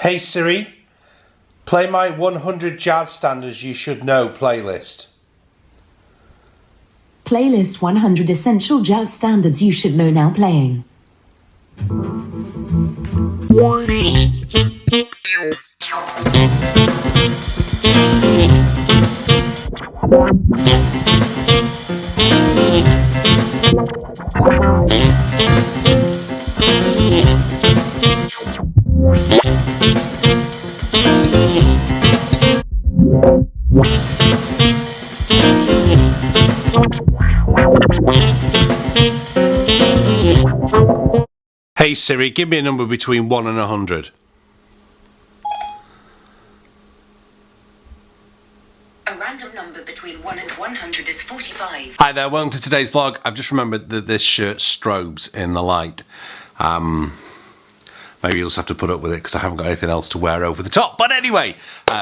Hey Siri, play my 100 jazz standards you should know playlist. Playlist 100 essential jazz standards you should know now playing. Hey Siri, give me a number between 1 and 100. A random number between 1 and 100 is 45. Hi there, welcome to today's vlog. I've just remembered that this shirt strobes in the light. Maybe you'll just have to put up with it because I haven't got anything else to wear over the top. But anyway,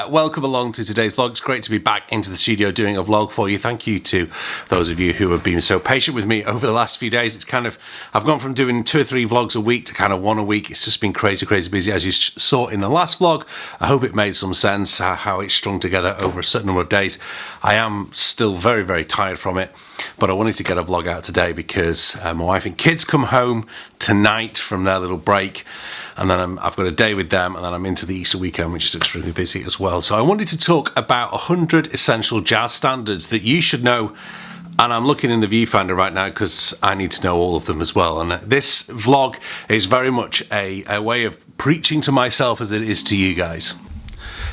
welcome along to today's vlog. It's great to be back into the studio doing a vlog for you. Thank you to those of you who have been so patient with me over the last few days. It's kind of, I've gone from doing 2 or 3 vlogs a week to kind of 1 a week. It's just been crazy busy, as you saw in the last vlog. I hope it made some sense how it's strung together over a certain number of days. I am still very tired from it, but I wanted to get a vlog out today because my wife and kids come home tonight from their little break, and then I've got a day with them, and then I'm into the Easter weekend, which is extremely busy as well. So I wanted to talk about 100 essential jazz standards that you should know, and I'm looking in the viewfinder right now because I need to know all of them as well. And this vlog is very much a way of preaching to myself as it is to you guys.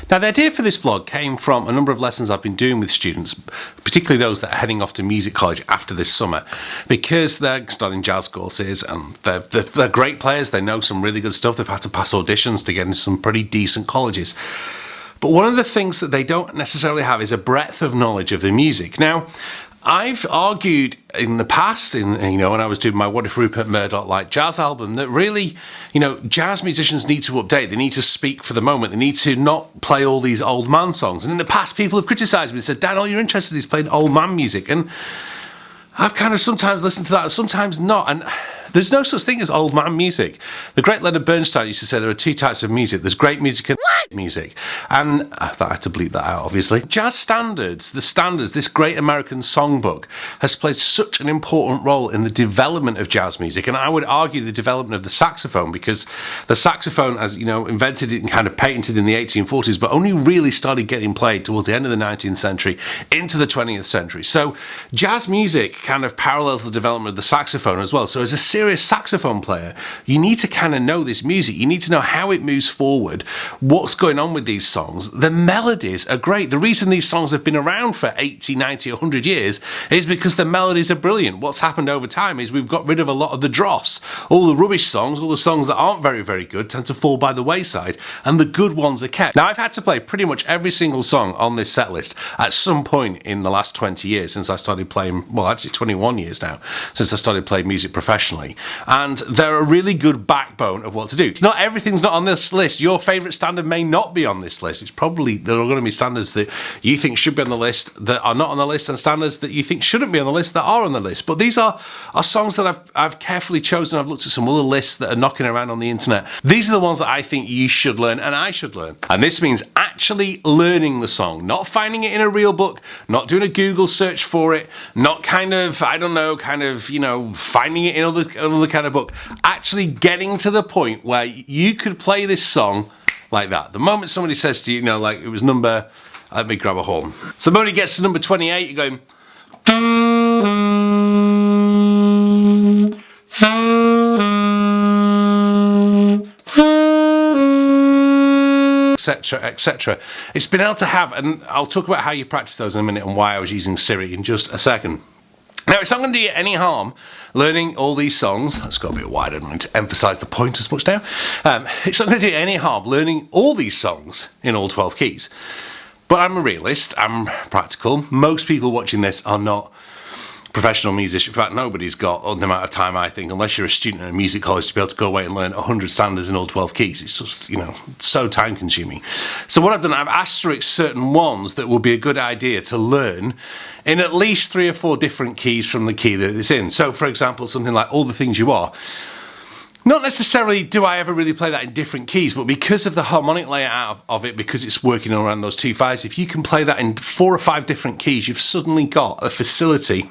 Now, the idea for this vlog came from a number of lessons I've been doing with students, particularly those that are heading off to music college after this summer, because they're starting jazz courses and they're great players. They know some really good stuff. They've had to pass auditions to get into some pretty decent colleges. But one of the things that they don't necessarily have is a breadth of knowledge of the music. Now, I've argued in the past, when I was doing my What If Rupert Murdoch Liked Jazz album, that really, jazz musicians need to update. They need to speak for the moment. They need to not play all these old man songs. And in the past, people have criticised me and said, Dan, all you're interested in is playing old man music. And I've kind of sometimes listened to that and sometimes not. And there's no such thing as old man music. The great Leonard Bernstein used to say there are 2 types of music. There's great music and music. And I had to bleep that out, obviously. Jazz standards, this great American songbook has played such an important role in the development of jazz music. And I would argue the development of the saxophone, because the saxophone, as invented it and kind of patented in the 1840s, but only really started getting played towards the end of the 19th century into the 20th century. So jazz music kind of parallels the development of the saxophone as well. So as a serious saxophone player, you need to kind of know this music. You need to know how it moves forward, what's going on with these songs. The melodies are great. The reason these songs have been around for 80, 90, 100 years is because the melodies are brilliant. What's happened over time is we've got rid of a lot of the dross. All the rubbish songs, all the songs that aren't very good tend to fall by the wayside, and the good ones are kept. Now, I've had to play pretty much every single song on this set list at some point in the last 20 years since I started playing, well, actually 21 years now, since I started playing music professionally. And they're a really good backbone of what to do. Not everything's not on this list. Your favourite standard may not be on this list. It's probably, there are going to be standards that you think should be on the list that are not on the list, and standards that you think shouldn't be on the list that are on the list. But these are songs that I've carefully chosen. I've looked at some other lists that are knocking around on the internet. These are the ones that I think you should learn and I should learn. And this means actually learning the song, not finding it in a real book, not doing a Google search for it, not finding it in another kind of book. Actually getting to the point where you could play this song like that. The moment somebody says to you, like it was number, let me grab a horn. So the moment it gets to number 28, you're going, etc. It's been able to have, and I'll talk about how you practice those in a minute and why I was using Siri in just a second. Now, it's not going to do you any harm learning all these songs. That's got a bit wide. I don't need to emphasise the point as much now. It's not going to do you any harm learning all these songs in all 12 keys. But I'm a realist. I'm practical. Most people watching this are not professional musician. In fact, nobody's got the amount of time, I think, unless you're a student at a music college, to be able to go away and learn 100 standards in all 12 keys. It's just, so time consuming. So what I've done, I've asterisked certain ones that would be a good idea to learn in at least 3 or 4 different keys from the key that it's in. So, for example, something like All the Things You Are. Not necessarily do I ever really play that in different keys, but because of the harmonic layout of it, because it's working around those 2 5s, if you can play that in 4 or 5 different keys, you've suddenly got a facility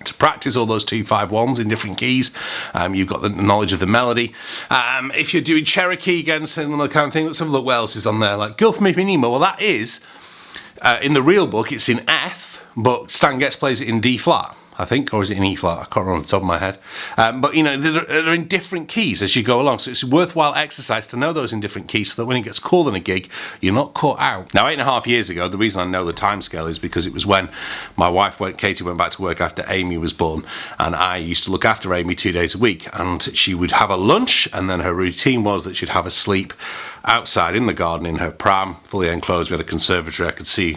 to practice all those 2 5 1s in different keys. You've got the knowledge of the melody. If you're doing Cherokee again, similar kind of thing, let's have a look what else is on there. Like Gulf Me Nemo, well that is, in the real book, it's in F, but Stan Getz plays it in D flat, I think, or is it in E flat? I can't remember off the top of my head. But you know, they're in different keys as you go along, so it's a worthwhile exercise to know those in different keys so that when it gets called in a gig, you're not caught out. Now, 8.5 years ago, the reason I know the timescale is because it was when my wife, Katie, went back to work after Amy was born, and I used to look after Amy 2 days a week, and she would have a lunch, and then her routine was that she'd have a sleep outside in the garden in her pram, fully enclosed. We had a conservatory. I could see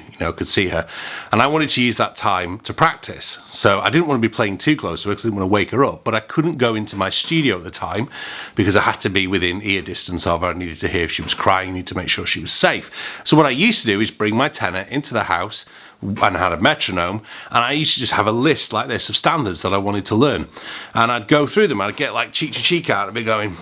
her, and I wanted to use that time to practice. So I didn't want to be playing too close to her because I didn't want to wake her up, but I couldn't go into my studio at the time because I had to be within ear distance of her. I needed to hear if she was crying, needed to make sure she was safe. So what I used to do is bring my tenor into the house, and I had a metronome, and I used to just have a list like this of standards that I wanted to learn, and I'd go through them. I'd get like cheek to cheek out and be going.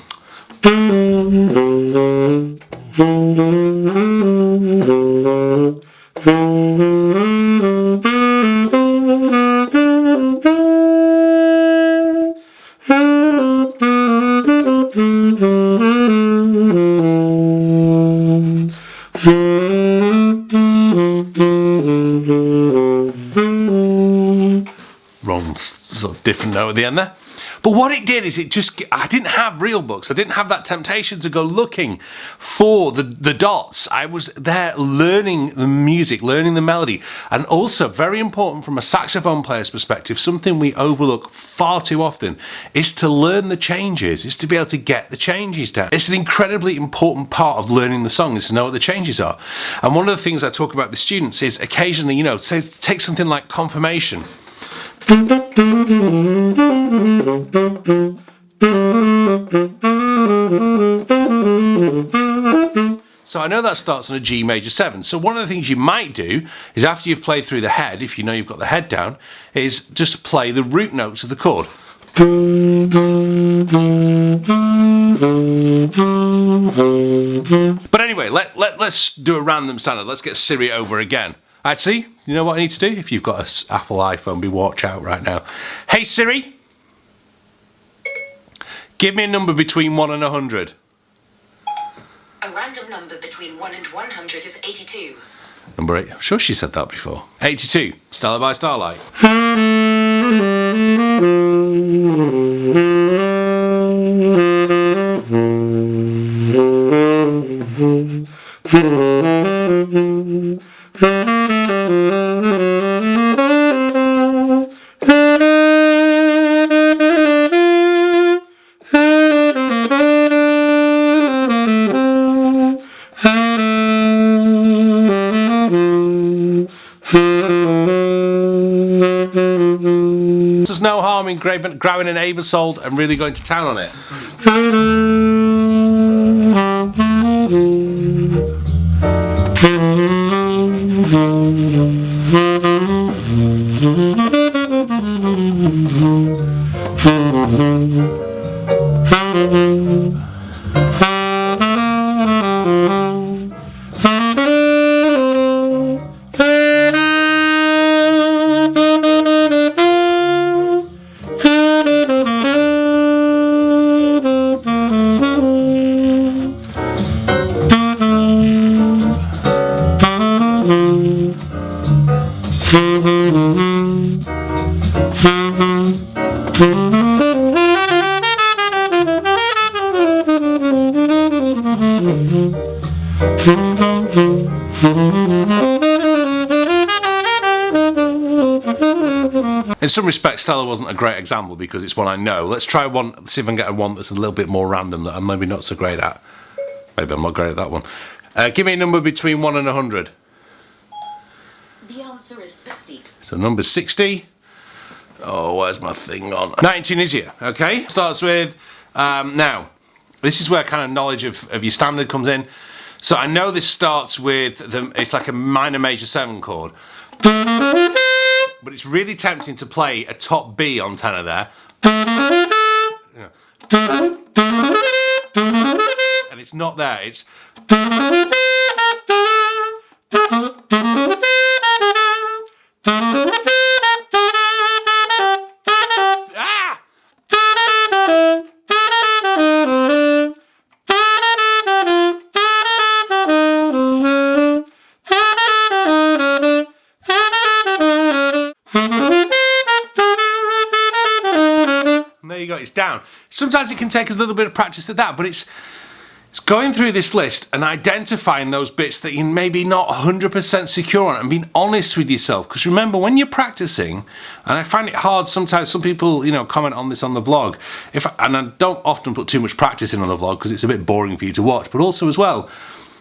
Wrong sort of different note at the end there. But what it did is I didn't have real books. I didn't have that temptation to go looking for the dots. I was there learning the music, learning the melody. And also, very important from a saxophone player's perspective, something we overlook far too often, is to learn the changes, is to be able to get the changes down. It's an incredibly important part of learning the song, is to know what the changes are. And one of the things I talk about with students is occasionally, you know, say, take something like confirmation. So I know that starts on a G major 7. So one of the things you might do is after you've played through the head, if you know you've got the head down, is just play the root notes of the chord. But anyway, let's do a random standard. Let's get Siri over again. Actually, you know what I need to do? If you've got an Apple iPhone, be watch out right now. Hey Siri, give me a number between 1 and 100. A random number between 1 and 100 is 82. Number 8. I'm sure she said that before. 82. Starlight by Starlight. There's no harm in grabbing an Abersold and really going to town on it. In some respects, Stella wasn't a great example because it's one I know. Let's try one, see if I can get a one that's a little bit more random that I'm maybe not so great at. Maybe I'm not great at that one. Give me a number between 1 and 100. The answer is 60. So number 60. Oh, where's my thing on? 19 is here, okay? Starts with, now, this is where kind of knowledge of your standard comes in. So I know this starts with, it's like a minor major 7 chord. But it's really tempting to play a top B on tenor there. Yeah. It's not there. It's... Ah! And there you go, it's down. Sometimes it can take us a little bit of practice at that, but it's going through this list and identifying those bits that you're maybe not 100% secure on and being honest with yourself. Because remember, when you're practicing, and I find it hard sometimes, some people, you know, comment on this on the vlog, and I don't often put too much practice in on the vlog because it's a bit boring for you to watch, but also as well,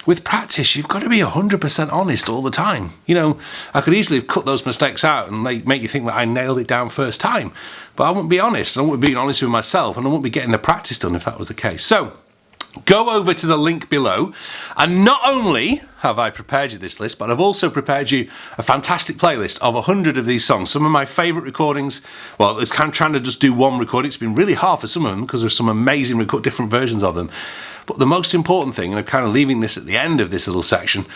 with practice, you've got to be 100% honest all the time. You know, I could easily have cut those mistakes out and make you think that I nailed it down first time. But I wouldn't be honest. I wouldn't be being honest with myself, and I wouldn't be getting the practice done if that was the case. So, go over to the link below, and not only have I prepared you this list, but I've also prepared you a fantastic playlist of 100 of these songs. Some of my favourite recordings. Well, I'm kind of trying to just do one recording. It's been really hard for some of them because there's some amazing different versions of them. But the most important thing, and I'm kind of leaving this at the end of this little section,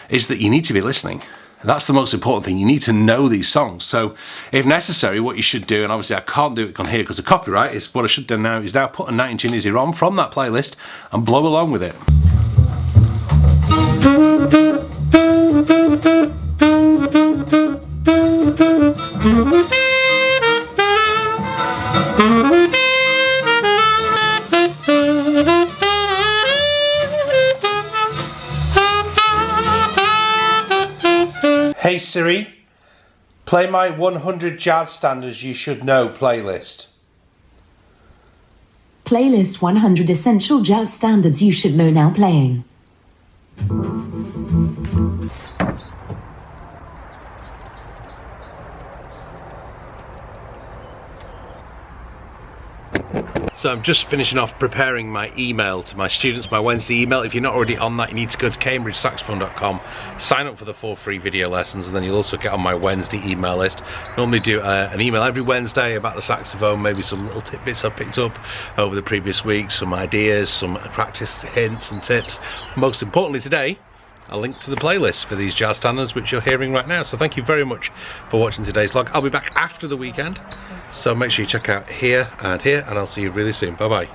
is that you need to be listening. That's the most important thing. You need to know these songs. So if necessary, what you should do, and obviously I can't do it on here because of copyright, is what I should do now is now put a 19 Tunisia on from that playlist and blow along with it. Hey Siri, play my 100 jazz standards you should know playlist. Playlist 100 Essential Jazz Standards You Should Know Now playing. So I'm just finishing off preparing my email to my students, my Wednesday email. If you're not already on that, you need to go to cambridgesaxophone.com, sign up for the 4 free video lessons, and then you'll also get on my Wednesday email list. Normally do an email every Wednesday about the saxophone, maybe some little tidbits I've picked up over the previous week, some ideas, some practice hints and tips. Most importantly today, a link to the playlist for these jazz standards which you're hearing right now. So thank you very much for watching today's vlog. I'll be back after the weekend, so make sure you check out here, and I'll see you really soon. Bye bye.